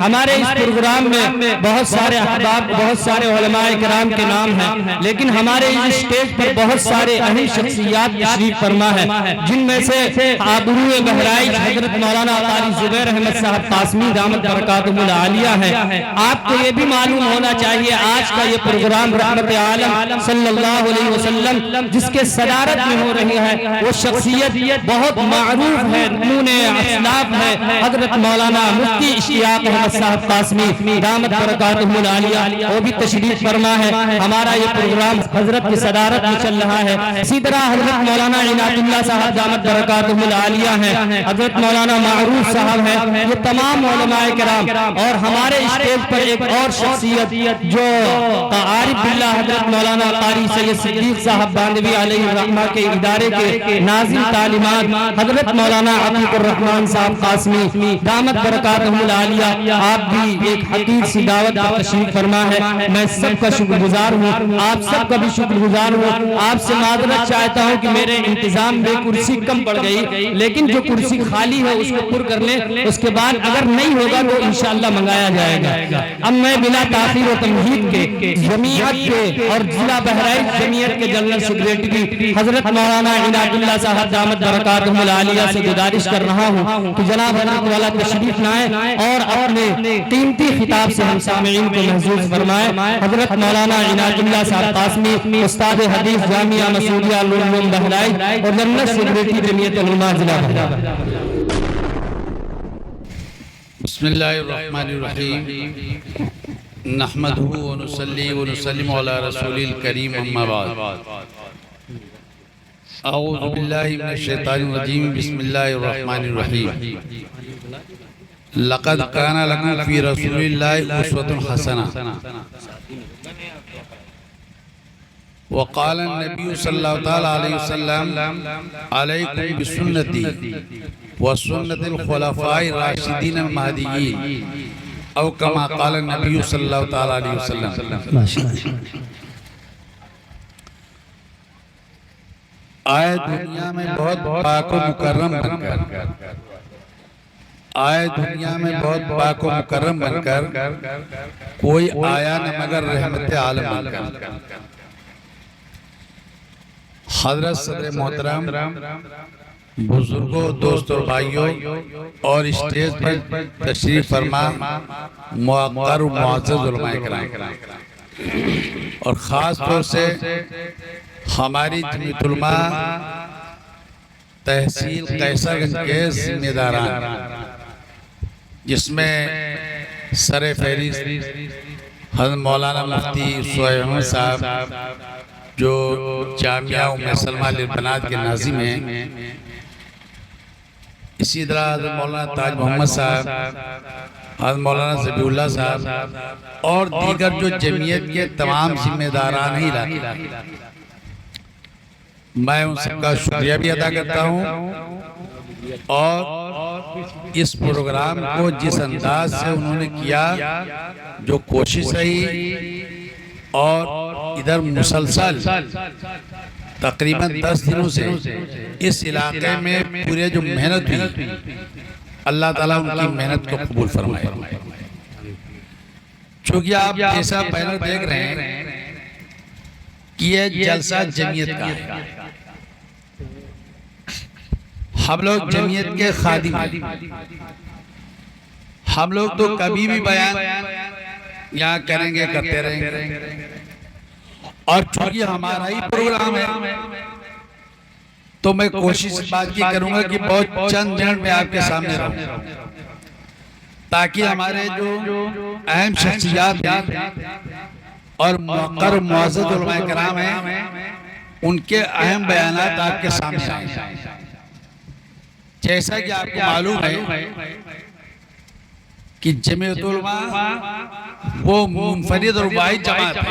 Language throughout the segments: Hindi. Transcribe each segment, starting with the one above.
हमारे इस प्रोग्राम में बहुत सारे अहबाब, बहुत सारे उलमाए किराम के नाम हैं, लेकिन हमारे इस स्टेज पर बहुत सारे अहम शख्सियात तशरीफ फरमा है, जिनमें से आबरूए बहराइच हजरत मौलाना कारी जुबैर अहमद साहब कासमी दामत बरकातुहुल आलिया है। आपको ये भी मालूम होना चाहिए आज का ये प्रोग्राम रहमत आलम सल्लल्लाहु अलैहि वसल्लम जिसके सदारत में हो रही है, वो शख्सियत बहुत मारूफ है, नमूने असलाफ है, हजरत मौलाना मुफ्ती इश्तियाक अहमद साहब कासमी दामत बरकातुहुल आलिया, वो भी तशरीफ फरमा है। हमारा ये प्रोग्राम हजरत की सदारत में चल रहा है। इसी तरह हजरत मौलाना इनायतुल्लाह साहब दामत बरकातुहुल आलिया है, हजरत मौलाना मारूफ साहब है, ये तमाम उलमाए किराम। और हमारे स्टेज पर एक और शख्सियत जो आरिफ बिल्लाह हजरत मौलाना कारी सैयद सिद्दीक साहब बांदवी अलैहि रहमा के इदारे के नाज़िम तालीमात हजरत मौलाना अतीकुर रहमान साहब कासमी दामत बरकातुहुल आलिया, आप भी एक हकीर सी दावत पर तशरीफ फरमा है। मैं सबका शुक्रगुजार हूँ, आप सबका भी शुक्रगुजार हूँ। आपसे माजरत चाहता हूँ कि मेरे इंतजाम में कुर्सी कम पड़ गई, लेकिन जो कुर्सी खाली है उसको पुर कर ले, उसके बाद अगर नहीं होगा तो इंशाअल्लाह मंगाया जाएगा। अब मैं बिना ताखीर और तमहीद के जमीयत के और जिला बहराइच जमीयत के जनरल सेक्रेटरी हजरत मौलाना इनायतुल्लाह साहब दामत बरकातुहुल आलिया से गुजारिश कर रहा हूँ कि जनाब हजरत वाला तशरीफ लाएं और अपने कीमती खिताब से हम सामीईन को महसूस फरमाए। हजरत मौलाना इनायतुल्लाह साहब कासमी उस्ताद हदीस जामिया मसूदिया लुलुम बहराइच और जनरल सेक्रेटरी जमीयत उलमा जिला बहराइच। बिस्मिल्लाहिर्रहमानिर्रहीम नहमदुहु व नुसल्ली व नुसल्लिमु अला रसूलिल करीम अम्मा बाद अऊज़ु बिल्लाहि मिनश शैतानिर रजीम बिस्मिल्लाहिर्रहमानिर्रहीम लक़द काना लकुम फ़ी रसूलिल्लाहि उस्वतुन हसना वक़ाल नबी सल्लल्लाहु तआला अलैहि वसल्लम अलैकुम बिसुन्नती व सुन्नतिल खुलफ़ाए राशिदीन महदीयीन औ कमा क़ाल नबी सल्लल्लाहु तआला अलैहि वसल्लम। आए दुनिया में बहुत पाक व मुकर्रम बनकर, आए दुनिया में बहुत पाक व मुकर्रम बनकर, कोई आया न मगर रहमत आलम बनकर। हजरत सदर मोहतरम, बुजुर्गों, दोस्तों, भाइयों और स्टेज पर तशरीफ फरमा मुअक्कर मुअज़्ज़ज़ उलमाए किराम और ख़ास तौर से हमारी जमीयत उलमा तहसील कैसरगंज के जिम्मेदारान, जिसमें सरे फहरिस्त हज़रत मौलाना मुफ्ती सुहैब अहमद साहब जो जामिया उम्मे सलमा लिल बनात के नाज़िम हैं, इसी तरह हज़रत मौलाना ताज मोहम्मद साहब, हज़रत मौलाना ज़बीउल्लाह साहब और दीगर जो जमीयत के तमाम जिम्मेदारान ही इलाके, मैं उन सबका शुक्रिया भी अदा करता हूँ। और इस प्रोग्राम को जिस अंदाज से उन्होंने किया, जो कोशिश रही, और इधर मुसलसल तकरीबन 10 दिनों से इस इलाके में पूरे जो मेहनत हुई, अल्लाह ताला उनकी मेहनत को कबूल फरमाए। चूँकि आप जैसा बैनर देख रहे हैं कि ये जलसा जमीयत का है, हम लोग जमीयत के खादिम हैं। हम लोग तो कभी भी बयान यहाँ करेंगे, करते रहेंगे, और चूंकि हमारा ही प्रोग्राम है तो मैं कोशिश इस बात की करूंगा कि बहुत चंद मिनट में आपके सामने रहूं, ताकि हमारे जो अहम शख्सियात हैं और मुअक्कर मुअज़्ज़ज़ उलमाए किराम हैं, उनके अहम बयानात आपके सामने आए। जैसा कि आपको मालूम है कि जमीयत उलमा वो मुनफरिद और वाहिद जमात है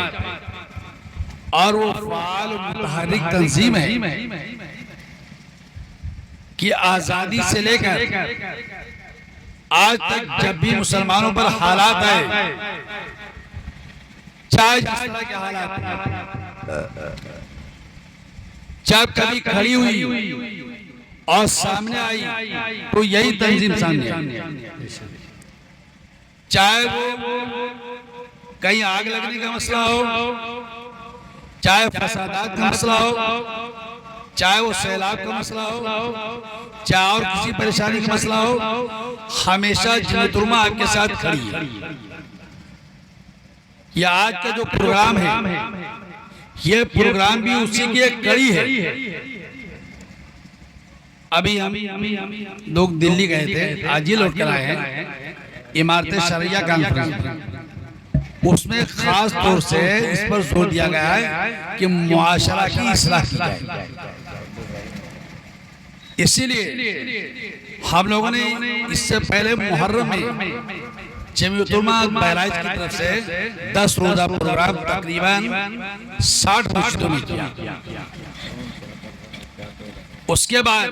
और वो फ़आल मुतहर्रिक तंजीम है कि आज़ादी से लेकर आज तक जब भी मुसलमानों पर हालात आए, चाहे जिस तरह के हालात, जब कभी खड़ी हुई और सामने आई तो यही तंजीम सामने आई। चाहे वो कहीं आग लगने का मसला हो, चाहे फसादात का मसला हो, चाहे वो सैलाब का मसला हो, चाहे और किसी परेशानी का मसला हो, हमेशा जमीयत उलमा आपके साथ खड़ी है। ये आज का जो प्रोग्राम है, ये प्रोग्राम भी उसी की एक कड़ी है। अभी हम लोग दिल्ली गए थे, आज ही लौट कर आए हैं, इमारत शरिया कॉन्फ्रेंस। उसमें खास तौर से इस पर जोर दिया गया है कि मुआशरा की इस्लाह की जाए। इसीलिए हम लोगों ने इससे पहले मुहर्रम में जमीयत उलमा बहराइच की तरफ से 10 रोजा प्रोग्राम तकरीबन 60 मस्जिदों में किया। उसके बाद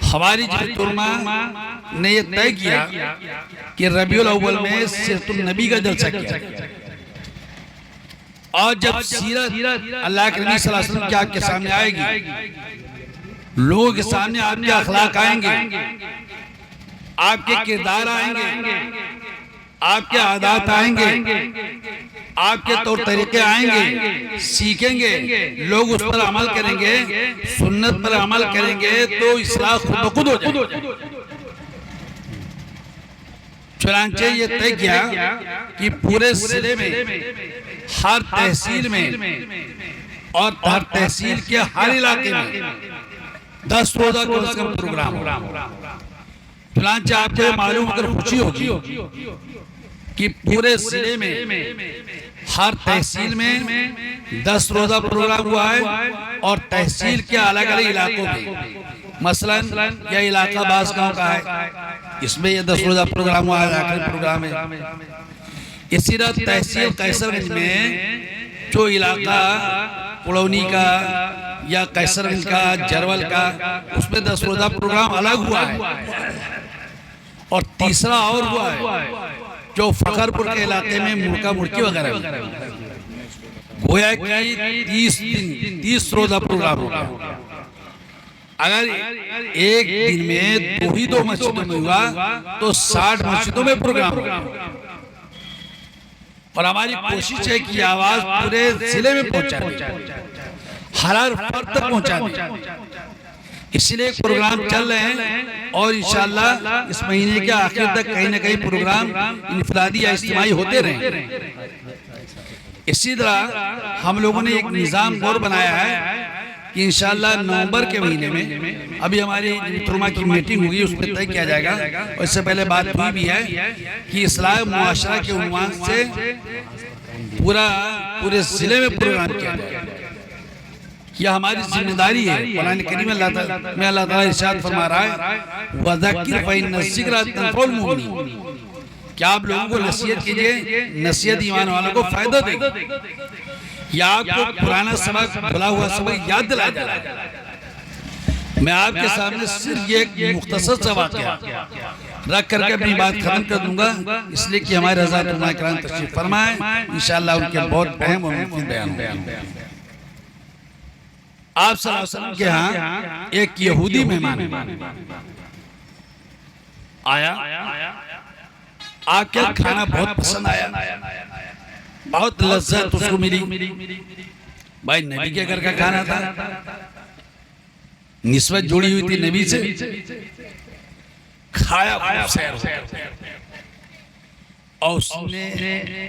हमारी जमीयत उलमा ने यह तय किया कि रबीउल अव्वल में सीरतुन नबी का जलसा किया, और जब सीरत अल्लाह के नबी सल्लल्लाहु अलैहि वसल्लम की आंख के सामने आएगी, लोगों के सामने आपके अखलाक आएंगे, आपके किरदार आएंगे, आपके आदात आएंगे, आपके तौर तरीके आएंगे, सीखेंगे, लोग उस पर अमल करेंगे, सुन्नत पर अमल करेंगे, तो इस्लाह खुद ब खुद हो जाएगी। चुनांचे ये तय किया कि पूरे जिले में, हर तहसील में और हर तहसील के हर इलाके में 10 रोजा कम से कम प्रोग्राम हो। चुनांचे आपको मालूम अगर खुशी होगी कि पूरे जिले में हर तहसील में 10 रोजा प्रोग्राम हुआ है, और तहसील के अलग अलग इलाकों में, मसलन यह इलाका बास गांव का है, इसमें यह 10 रोजा प्रोग्राम हुआ है, आखिरी प्रोग्राम है। इसी तरह तहसील कैसरगंज में जो इलाका पुड़ौनी का या कैसरगंज का, जरवल का, उसमें 10 रोजा प्रोग्राम अलग हुआ है। और तीसरा और हुआ है जो फखरपुर के इलाके में मुड़का मुड़की वगैरह, गोया कि 30 रोजा प्रोग्राम होगा। अगर एक दिन में 2 मस्जिदों में हुआ तो 60 मस्जिदों में प्रोग्राम होगा। और हमारी कोशिश है कि आवाज पूरे जिले में पहुंचाए, हर फर्द तक पहुंचाए। इसलिए प्रोग्राम चल रहे हैं, और इंशाअल्लाह इस महीने के आखिर तक कहीं ना कहीं प्रोग्राम इनफरादी या इज्तिमाई होते रहे। इसी तरह हम लोगों ने एक निज़ाम और बनाया है कि इंशाअल्लाह नवंबर के महीने में, अभी हमारी तुरमा की मीटिंग हुई, उसमें तय किया जाएगा, और इससे पहले बात हुई भी है कि इस्लाह मुआशरा के उन्वान से पूरे जिले में प्रोग्राम किया जाएगा। यह हमारी जिम्मेदारी है। कुरान करीम में अल्लाह ताला इरशाद फरमा रहा है, वज़क्किर फ़इन्न ज़िक्रा तंफ़उल मुमिनीन, क्या आप लोगों को नसीहत कीजिए, नसीहत ईमान वालों को फायदा देगी। या आपको पुराना सबक, भुला हुआ सबक याद दिलाया जाए। मैं आपके सामने सिर्फ एक मुख्तसर सा वाक़या रख करके अपनी बात खत्म कर दूंगा, इसलिए कि हमारे हज़रात उलमा किराम तशरीफ फरमाए, इंशाअल्लाह उनके बहुत अहम और मुफीद बयान होंगे। आप सल्लल्लाहु अलैहि वसल्लम के यहाँ एक यहूदी मेहमान आया, आके खाना बहुत पसंद आया, बहुत लज्जत उसको मिली। भाई नबी के घर का खाना था, निस्बत जुड़ी हुई थी नबी से, खाया और उसने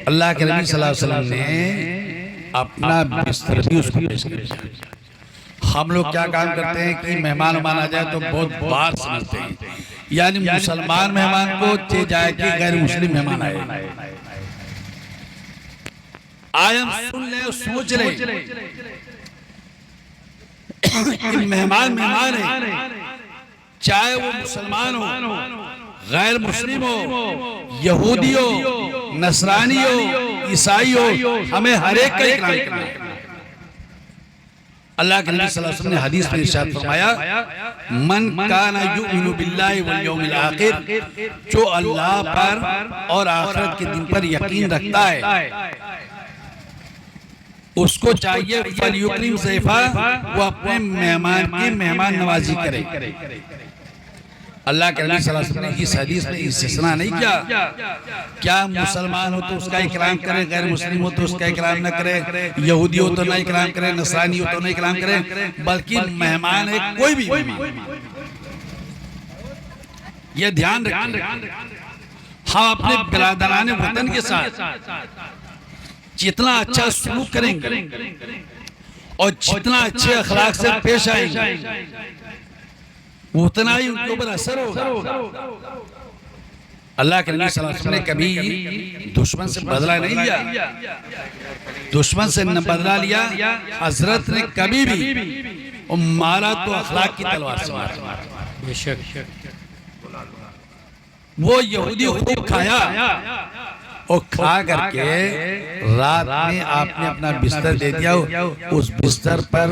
अल्लाह के नबी सल्लल्लाहु अलैहि वसल्लम ने अपना बिस्तर भी उसको पेश किया। हम लोग क्या काम करते हैं कि मेहमान आ जाए तो बहुत बार समझते हैं, यानी मुसलमान मेहमान को चे जाए कि गैर मुस्लिम मेहमान आए। आयम सुन ले और सोच ले कि मेहमान है, चाहे वो मुसलमान हो, गैर मुस्लिम हो, यहूदी हो, नसरानी हो, ईसाई हो, हमें हर एक का इकराम करना है। अल्लाह के नबी सल्लल्लाहु अलैहि वसल्लम ने हदीस में इरशाद फरमाया, मन काना युमिनु बिल्लाहि वल यौमिल आखिर, जो अल्लाह पर और आखिरत के दिन पर यकीन रखता है, उसको चाहिए फलयुक्रिम ज़ैफ़ा, वो अपने मेहमान की मेहमान नवाजी करे। अल्लाह के नबी सल्लल्लाहु अलैहि वसल्लम ने इस हदीस में इस्तिस्ना नहीं किया, क्या मुसलमान हो तो उसका इकराम करे, गैर मुस्लिम हो तो उसका इकराम न करे, यहूदी हो तो न इकराम करे, नसरानी हो तो न इकराम करे, बल्कि मेहमान है कोई भी मेहमान, ये ध्यान रखें। हम अपने बिरादराने वतन के साथ जितना अच्छा सलूक करेंगे और जितना अच्छे अखलाक से पेश आएंगे उतना ही उनके ऊपर असर होगा। अल्लाह के नबी सल्लल्लाहु अलैहि वसल्लम ने कभी दुश्मन से बदला नहीं लिया, दुश्मन से न बदला लिया। हजरत ने कभी भी मारा तो अखलाक की तलवार से मारा। वो यहूदी खूब खाया और खा करके रात में आपने अपना बिस्तर दे दिया, उस बिस्तर पर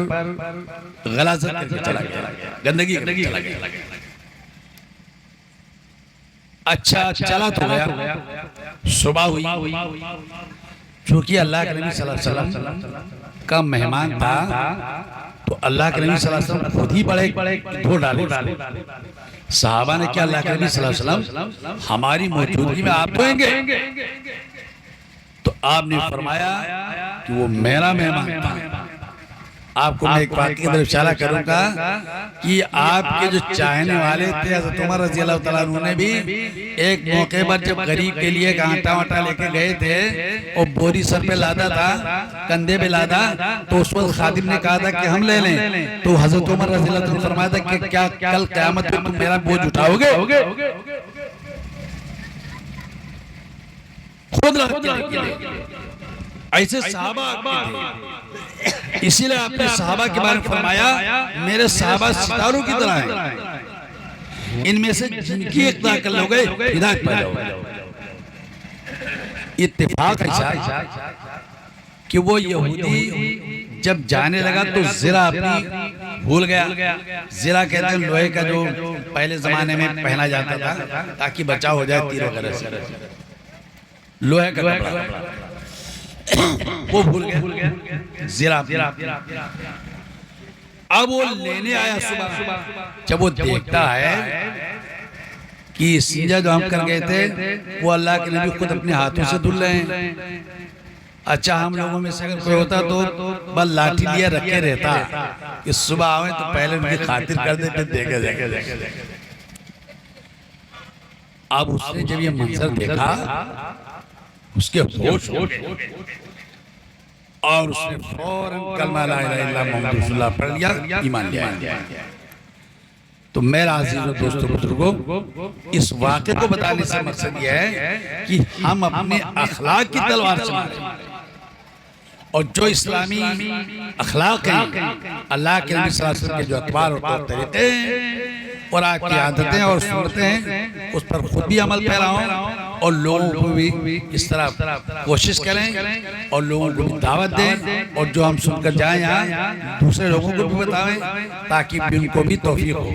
गलाज़त करके चला गया, गंदगी करके चला गया। अच्छा चला तो गया, सुबह हुई, चूंकि अल्लाह के नबी सल्लल्लाहु अलैहि वसल्लम का मेहमान था तो अल्लाह के नबी सल्लल्लाहु अलैहि वसल्लम खुद ही बड़े धो डाले। सहाबा ने क्या अल्लाह के नबी सल्लल्लाहु अलैहि वसल्लम हमारी मौजूदगी में आप धोएंगे? तो आपने फरमाया कि वो मेरा मेहमान था। आपको मैं एक बात की तरफ इशारा करूंगा कि आपके जो चाहने वाले थे हज़रत उमर रज़ी अल्लाह तआला अन्हु ने भी एक मौके पर जब गरीब के लिए आटा वाटा लेके गए थे और बोरी सर पे लादा था, कंधे पे लादा, तो उस वक्त खादिम ने कहा था कि हम ले लें। तो हज़रत उमर रज़ी अल्लाह तआला ने फरमाया था कि क्या कल क़यामत में तुम मेरा बोझ उठाओगे? खुद ऐसे सहाबा थे, इसीलिए आपने सहाबा के बारे में फरमाया मेरे सहाबा सितारों की तरह हैं, इनमें से जिनकी इक्तदा कर लोगे हिदायत पा जाओगे। इत्तेफाक ऐसा कि वो यहूदी जब जाने लगा तो ज़रा अपनी भूल गया। ज़रा कहते हैं लोहे का जो पहले जमाने में पहना जाता था ताकि बचाव हो जाए तीर वगैरह से, लोहे का कपड़ा वो भूल गया ज़रा। अब वो लेने आया सुबह, जब वो देखता है कि सीजा जो हम कर गए थे वो अल्लाह के नबी खुद अपने हाथों से धुल रहे हैं। अच्छा हम लोगों में से अगर कोई होता तो बस लाठी लिए रखे रहता कि सुबह आवे तो पहले उनकी खातिर कर दे फिर देखे। अब उसने जब ये मंजर देखा उसके होश और उसने फौरन कलमा ला इलाहा इल्लल्लाह मुहम्मद रसूलुल्लाह पढ़ लिया, ईमान लिया। तो मेरा अजीज और दोस्तों बुजुर्गों, इस वाक़े को बताने से मकसद यह है कि हम अपने अखलाक की तलवार से मारें और जो इस्लामी अखलाक हैं, अल्लाह के नबी सल्लल्लाहु अलैहि वसल्लम के जो अतवार और तौर तरीक़े और आपकी आदतें और सुन्नतें हैं उस पर खुद भी अमल फैलाओ और लोगों को भी इस तरह कोशिश करें और लोगों को भी दावत दें और जो हम सुनकर जाएं यहाँ दूसरे लोगों को भी बताएं ताकि उनको भी तौफीक हो।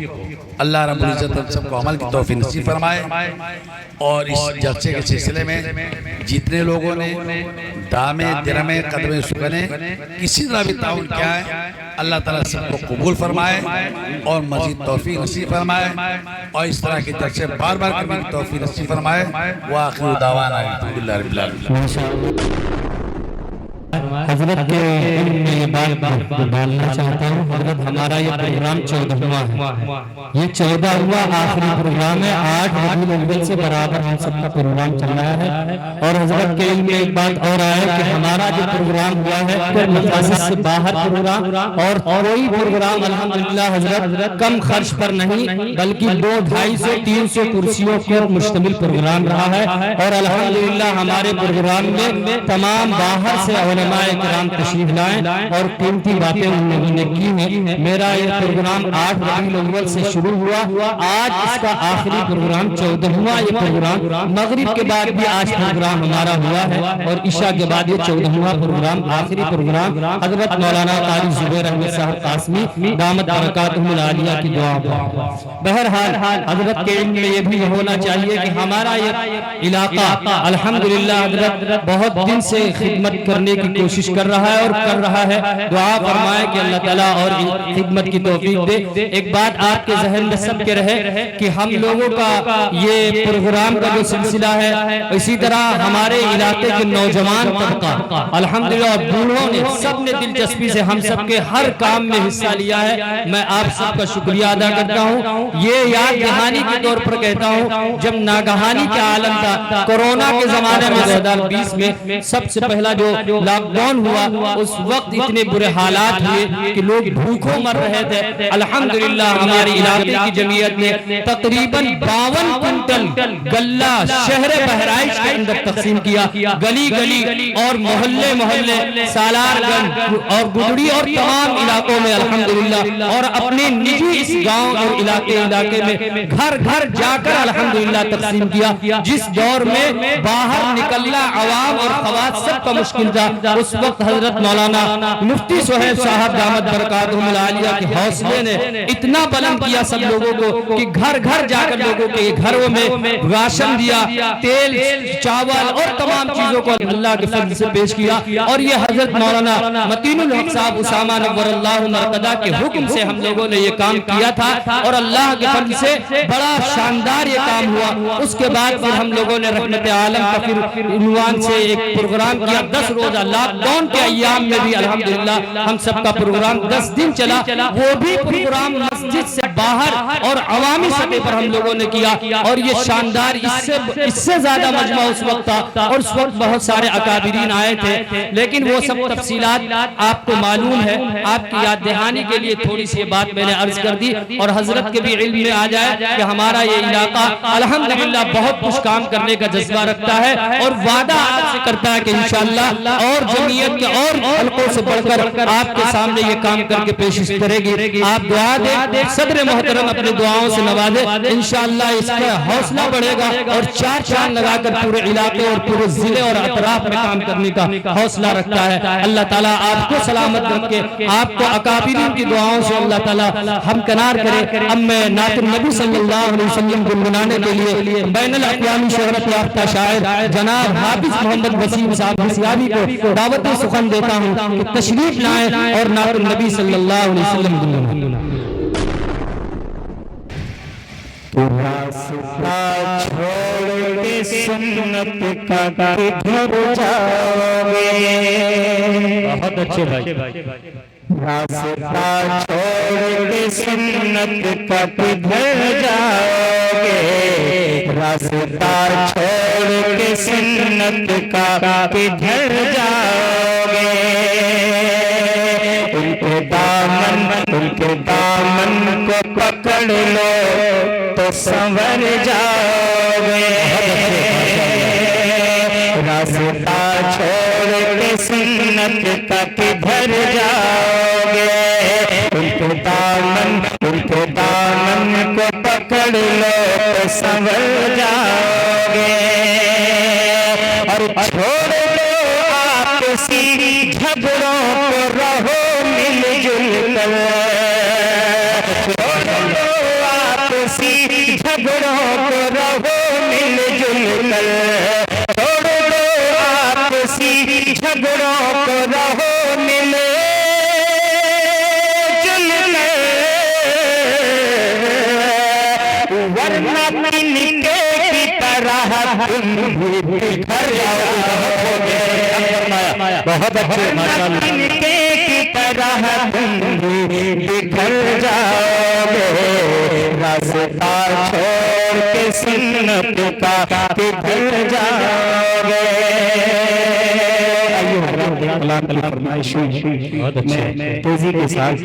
अल्लाह रब्बुल इज़्ज़त हम सबको अमल की तौफीक नसीब फरमाए। और इस जलसे के सिलसिले में जितने लोगों ने दामे दिरमे कदमे सुगने किसी तरह भी ताउन किया है अल्लाह ताला सबको कबूल फरमाए और मज़ीद तौफीक नसीब फरमाए और इस तरह के जलसे बार बार करने की तौफीक नसीब फरमाए। व आखिर दावाना अल्हम्दुलिल्लाह रब्बिल आलमीन। हजरत के में ये बात डालना चाहता हूँ। हजरत हमारा ये प्रोग्राम 14वां है, ये 14वां आखिरी प्रोग्राम है। 8 रबीउल अव्वल से बराबर हम सबका प्रोग्राम चल रहा है। और हजरत के में एक बात और आया कि हमारा जो प्रोग्राम हुआ है मस्जिद से बाहर प्रोग्राम और कोई प्रोग्राम अल्हम्दुलिल्लाह हजरत कम खर्च पर नहीं बल्कि 200-250-300 कुर्सियों पर मुश्तमिल प्रोग्राम रहा है। और अल्हम्दुलिल्लाह हमारे प्रोग्राम में तमाम बाहर से उलमाए किराम तशरीफ लाए और कीमती बातें उन्होंने की हैं। मेरा ये प्रोग्राम 8 रबीउल अव्वल से शुरू हुआ, आज इसका आखिरी प्रोग्राम 14वां ये प्रोग्राम। मगरिब के बाद भी आज प्रोग्राम हमारा हुआ है और इशा के बाद ये 14वां प्रोग्राम आखिरी प्रोग्राम। हजरत मौलाना कारी जुबैर अहमद साहब कासमी दामत बरकातुहुल आलिया की दुआ। बहरहाल हजरत के इल्म में ये भी होना चाहिए कि हमारा ये इलाका अल्हम्दुलिल्लाह हजरत बहुत दिन से खिदमत करने की की कोशिश कर रहा है और कर रहा है। दुआ फरमाए कि अल्लाह ताला और खिदमत की तौफीक दे। एक बात आपके जहन में सबके रहे कि हम लोगों का ये प्रोग्राम का जो सिलसिला है, इसी तरह हमारे इलाके के नौजवान तबका अल्हम्दुलिल्लाह बूढ़ों ने सबने दिलचस्पी से हम सबके हर काम में हिस्सा लिया है। मैं आप सबका शुक्रिया अदा करता हूँ। ये याद दहानी के तौर पर कहता हूँ, जब नागहानी का आलम था कोरोना के जमाने में 2020 में सबसे पहला जो लॉकडाउन हुआ, उस वक्त इतने बुरे हालात हुए कि लोग भूखों मर रहे थे। अल्हम्दुलिल्लाह हमारे इलाके की जमीयत ने तकरीबन 52 कुंटल गल्ला शहर बहराइच के अंदर तकसीम किया। गली गली और मोहल्ले मोहल्ले, सालारगंज और गुडड़ी और तमाम इलाकों में अल्हम्दुलिल्लाह, और अपने निजी इस गांव और इलाके में घर घर जाकर अल्हम्दुलिल्लाह तकसीम किया। जिस दौर में बाहर निकलना अवाम और खवात सबका मुश्किल था, उस वक्त हजरत मौलाना मुफ्ती सुहैब साहब दामत बरकातुहुल आलिया के हौसले ने इतना बुलंद किया सब लोगों को कि घर घर जाकर लोगों के घरों में राशन दिया, तेल चावल और तमाम चीजों को अल्लाह के फजल से पेश किया। और ये हजरत मौलाना मतीनुल हक साहब उसामा नव्वरल्लाहु मरकदा के हुक्म से हम लोगों ने ये काम किया था, और अल्लाह के फजल से बड़ा शानदार ये काम हुआ। उसके बाद फिर हम लोगों ने रहमत आलम का फिर उन्वान से एक प्रोग्राम किया 10 रोजा लॉकडाउन के अय्याम में भी अल्हम्दुलिल्लाह हम सबका प्रोग्राम 10 दिन चला। वो भी प्रोग्राम मस्जिद से बाहर और अवामी सतह पर हम लोगों ने किया, और ये शानदार इससे ज्यादा मजमा उस वक्त था, और उस वक्त बहुत सारे अकाबिरीन आए थे। लेकिन वो सब तफसीलात आपको मालूम है। आपकी याद दहानी के लिए थोड़ी सी बात मैंने अर्ज कर दी, और हजरत के भी इल्म में आ जाए कि हमारा ये इलाका अल्हम्दुलिल्लाह बहुत कुछ काम करने का जज्बा रखता है, और वादा आपसे करता है कि इंशाअल्लाह और जमीयत के और हल्कों से बढ़कर आपके सामने ये काम करके पेश करेगी। आप दुआ दें, सदर मोहतरम अपने दुआओं से नवाजे, इंशाअल्लाह इसका हौसला बढ़ेगा और 4 चांद लगाकर पूरे इलाके और पूरे जिले और अतराफ में काम करने का हौसला रखता है। अल्लाह ताला आपको सलामत रखे, आपको अकाबिरीन की दुआओं से अल्लाह ताला हमकनार करे। अब मैं नातिन नबी सल्लल्लाहु अलैहि वसल्लम गुनगुनाने के लिए बैनुल अक़वामी शोहरत याफ्ता शायर जनाब हाफिज मोहम्मद वसीम साहब हिसियाबी को दावत सुखन देता हूँ कि तशरीफ लाएं और नातिन नबी सल्लल्लाहु अलैहि वसल्लम गुनगुनाएं। रास्ता छोड़ के सुन्नत का किधर जाओगे? बहुत अच्छे भाई। रास्ता छोड़ के सुन्नत का किधर जाओगे? रास्ता छोड़ के सुन्नत का किधर जाओगे? उनके दामन को पकड़ लो तो संवर जाओगे। रास्ता छोड़ के सुन्नत का किधर जाओगे? उनके दामन को पकड़ लो तो संवर जाओगे। और छोड़ दो आपसी झगड़ों को, रहो मिलजुल कर। छोड़ दो आपसी झगड़ों को, रहो मिलजुल कर। छोड़ दो आपसी झगड़ों को, रहो मिलजुल कर। वरना तिनके की तरह तुम भी बिखर जाओगे। बहुत अच्छे माशाअल्लाह। तिनके की तरह तुम भी बिखर जाओगे। रास्ता छोड़ के सुन्नत का किधर जाओगे? बहुत अच्छे। तेजी के साथ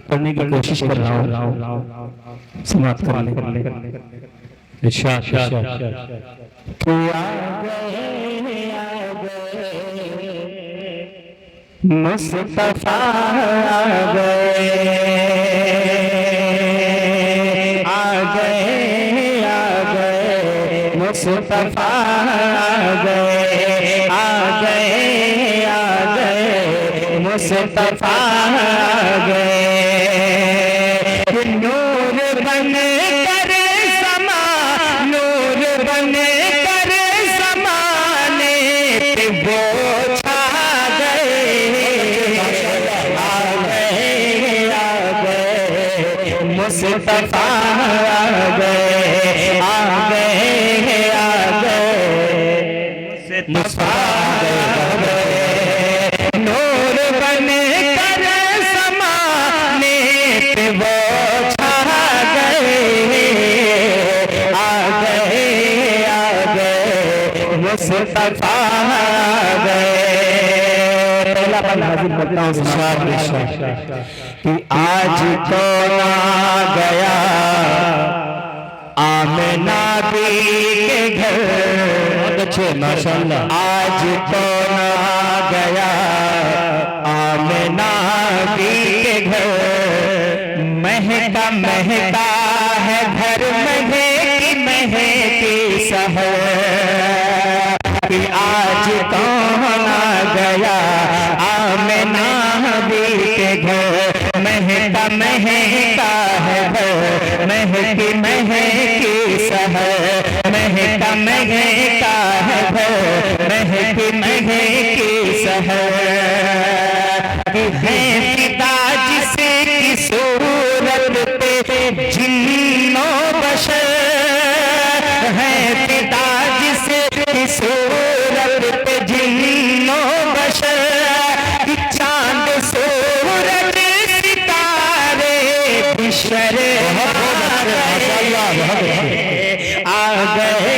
पढ़ने की कोशिश कर रहा हूँ, समाप्त कर ले। मुस्तफा आ गए मुस्तफा आ गए मुस्तफा आ गए। नूर बन कर समा, नूर बन कर समाने पे वो छा गए। मुस्तफा आ गए आ गए आ गए मुस्तफा आ गए नूर बन कर समाने पे वो छा गए आ गए मुस्तफा आ गए। पहला पल हाजिर करता हूँ कि आज तो आ गया आमिना बी के घर। बहुत अच्छे माशाअल्लाह। आज तो आ गया आमिना बी के घर। महका महका है घर महकी शहर कि आज कौन आ गया आमिना बी के घर। महका महका है घर महकी शहर। महका महका है घर महकी शहर। है पिता जिसे की सूरत पे जिन्नो बशर। है पिता जिसे की सूरत पे जिन्नो बशर। चांद सूरज सितारे बिशर आ गए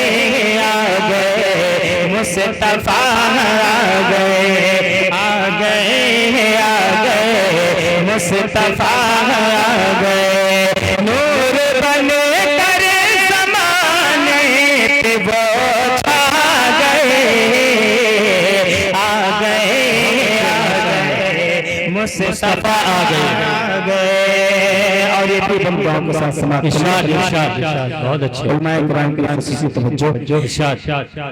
मुस्तफा आ गए मुस्तफा आ गए। नूर बन कर ज़माने पे वो छा गए आ गए मुस्तफा आ गए। और ये भी बंदों के साथ समाप्त इरशाद बहुत अच्छे उलमाए किराम की खासी तवज्जो इरशाद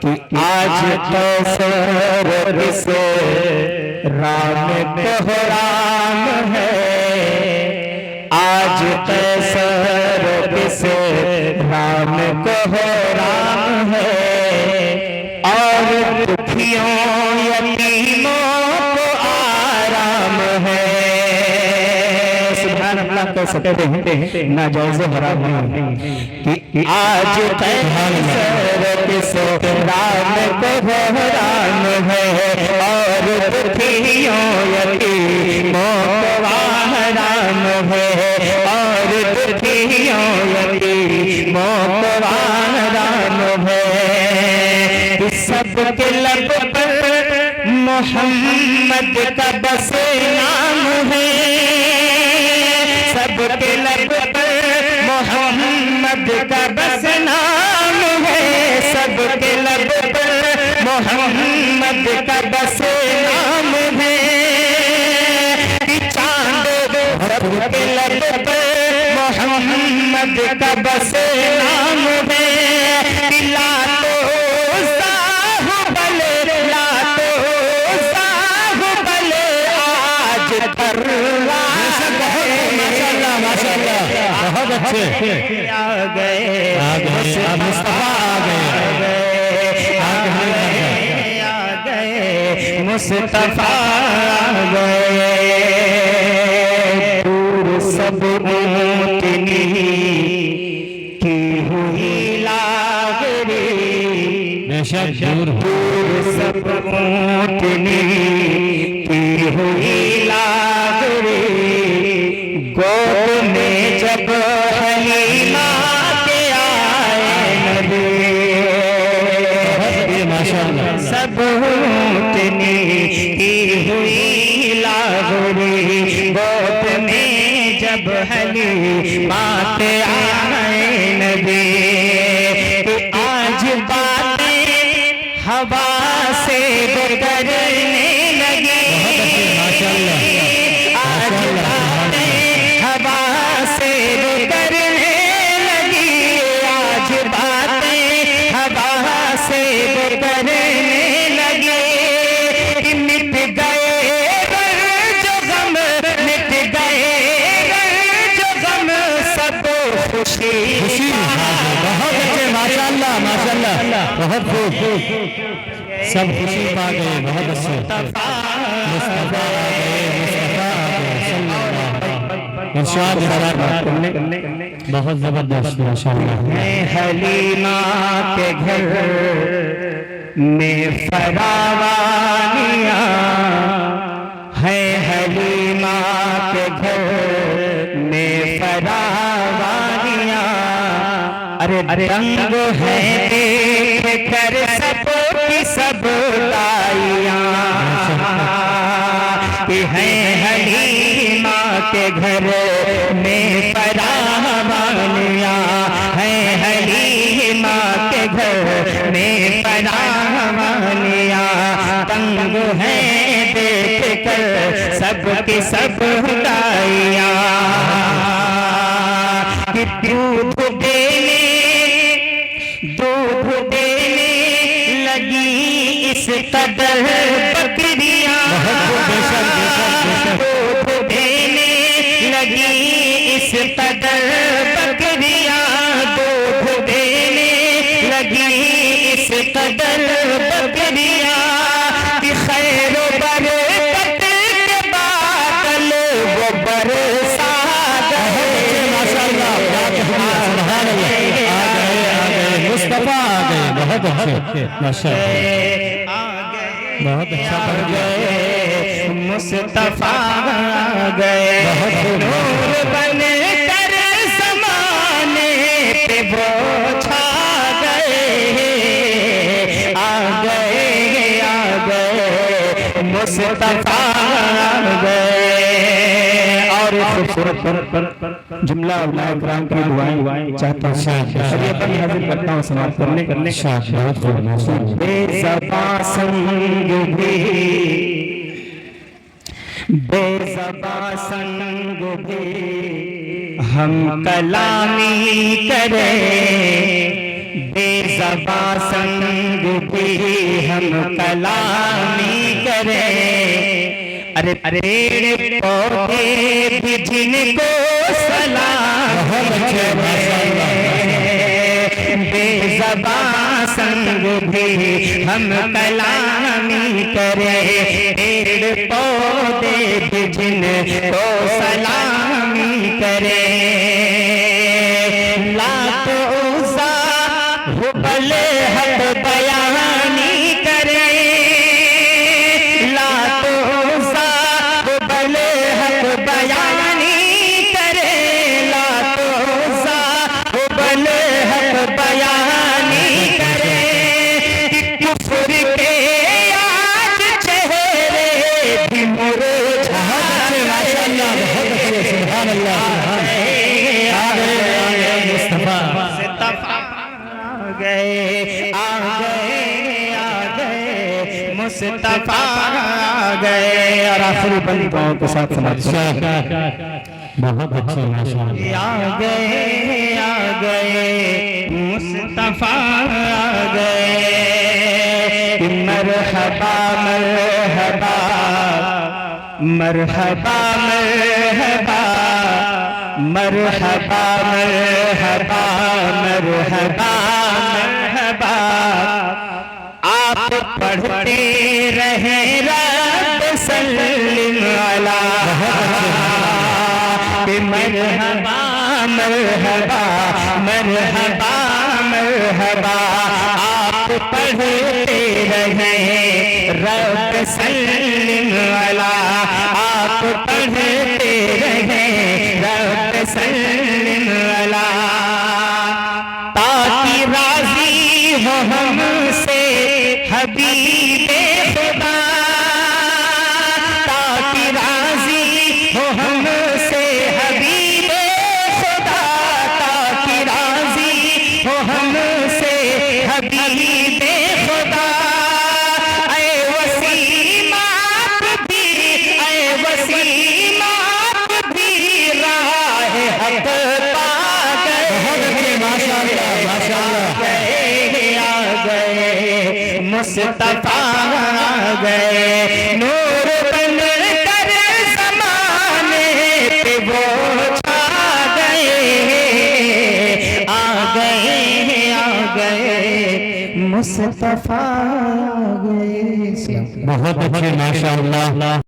कि आज तो सर से राम कोहराम है। आज तो सर से राम कोहराम है। और दुखियों यतीमों को आराम है। सुभान अल्लाह कह सकते हैं नाजायज़ हराम नहीं कि आज तैसर से राम कोहराम है। और दुखियों यतीमों को आराम है। और दुखियों यतीमों को आराम है। सबके लब पर मोहम्मद का बस नाम है। सबके लब पर मोहम्मद का बस नाम है। सबके लब पर मोहम्मद का बस नाम है। चांद सबके लब पर मोहम्मद का बस नाम है। बहुत अच्छे आ गए मुस्तफा आ गए मुस्तफा आ गए। दूर सब ऊँटनी की हुई लागरी। बेशक दूर सब ऊँटनी की हुई लागरी। गोद में जब हलीमा के आए नबी। माशाअल्लाह सब ऊँटनी की हुई लागरी। गोद में जब हलीमा के आए नबी। आज बातें हवा से गुजरने लगी। माशाअल्लाह हवा से गुजरने लगी। आज बातें हवा से गुजरने लगी। मिट गए जो गम मिट गए जो गम सब खुशी। बहुत अच्छे माशाअल्लाह माशाअल्लाह बहुत खूब सब खुशी पा गए। बहुत अच्छे मुस्तफा आ गए मुस्तफा आ गए। इरशाद करने बहुत जबरदस्त माशाअल्लाह है हलीमा के घर में फरावानियाँ, है हलीमा के घर में फरावानियाँ। अरे रंग है देख कर सब की सब लाइयाँ, कि है हलीमा के घर में फरावानियाँ, है हलीमा के घर में फरावानियाँ। तंग है देख कर सब की सब गाइयाँ, कि दूध देने लगी इस कदर बकरियाँ, दूध देने लगी इस कदर बकरियाँ, दूध देने लगी इस कदर बकरियाँ। कि खैर बरकत के बादल वो बरसा गए, मुस्तफा आ गए, बहुत अच्छे माशाअल्लाह, बहुत अच्छा पढ़ गए, मुस्तफा आ गए, नूर बन कर ज़माने पे वो छा गए, आ गए मुस्तफा आ गए। और खूबसूरत जुमला उलमाए किराम की दुआएं चाहता हूँ, शरीयत पर हाजिर करता हूँ समाप्त करने बेज़बां संग भी, बेज़बां संग भी हम कलामी करें, बेज़बां संग भी हम कलामी करें। अरे पेड़ पौधे भी जिनको सलाम बेज़बां संग भी हम कलामी करें, पेड़ पौधे भी जिनको सलामी करें। लात उज़्ज़ा हुबल हक बयानी करें, लात उज़्ज़ा हुबल हक बयानी करें, लात उज़्ज़ा हुबल हक बयानी करें। कि कुफ्र के आज चेहरे भी मुरझा मुस्तफा आ गए। और आखिरी बंदी पाँव के साथ समाप्त, बहुत अच्छे माशाअल्लाह, आ गए मुस्तफा आ गए। मरहबा मरहबा मरहबा मरहबा मरहबा मरहबा मरहबा मरहबा। आप पढ़ते रहे रब सल्लिम अला, मरहबा मरहबा मरहबा मरहबा। आप पढ़ते रहे रब सल्लिम अला, आप पढ़ते रहे रब सल्लिम अला। ताकि राजी हो हमसे हबीबे खुदा, ताकि राजी हो हमसे हबीबे खुदा, ताकि राजी हो हमसे हबीबे खुदा। ऐ वसीमात भी, ऐ वसीमात भी राह हक पा गए। माशाअल्लाह माशाअल्लाह, आ गए मुस्तफा आ गए। नूर बन कर ज़माने पे वो छा गए, आ गए मुस्तफा आ गए। बहुत अच्छे माशाअल्लाह।